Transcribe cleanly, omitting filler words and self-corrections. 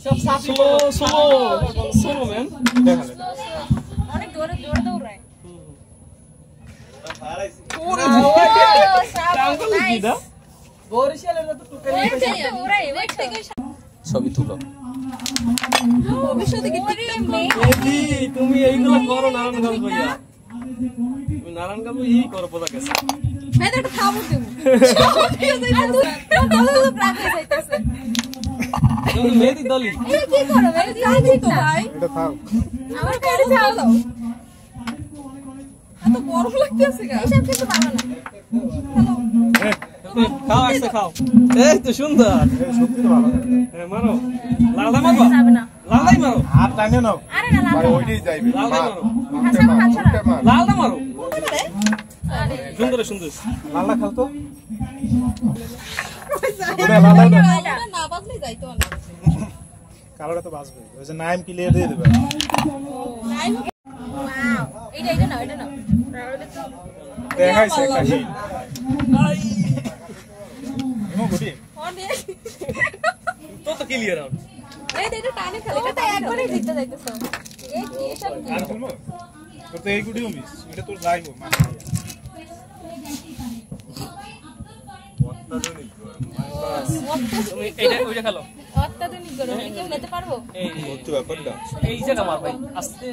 slow slow slow man অনেক জোরে জোরে দৌড়ায় ওরে আঙ্কেল কি দা বরিশালের মতো টুকাই ওরাই ওই থেকে ছবি তুলো ভবিষ্যতে কি এদি তুমি এইগুলো করো নারায়ণগঞ্জ ভাইয়া তুমি নারায়ণগঞ্জ ই করো বোঝা গেছে মেয়েটা খাবো তুমি সব দিয়ে যাইতাছে তো প্রাণে যাইতাছে তুমি মেহেদি দলি এই কি করো মেহেদি দলি তো ভাই এটা খাও আমার কাছে যাও দাও এত গরম লাগতেছে গা এসব কিছু ভালো না খাও আস্তে খাও এই তো সুন্দর সত্যি তো ভালো হ্যাঁ মারো লালদা মারবা যাবে না লালদাই মারো আর টাইনে নাও আরে না ভাই ওইটাই যাইবে লালদাই মারো লালটা মার লালদা মারো আরে সুন্দর সুন্দর লালটা খাও তো ওটা লালটা না বাজলে যাইতো না কালোটা তো বাজবে ওই যে নাইম ক্লিয়ার দিয়ে দেবে ওয়াও এটা না এটা না দেখাইছে কাহি ইমো গুডি অনে তো ক্লিয়ার আউট এই এটা টানে খেলে এটা তো একবারই জিততে যাইতেছ এই কি এসব কি আর তুলবো তোর তো এই গুডিও মিস এটা তোর যাইবো মানে তুমি এইটা ওইটা খেলো অত্যাধুনিক গরম কেউ নিতে পারবো এই ভর্তি ব্যাপারটা এই জায়গা মার ভাই আস্তে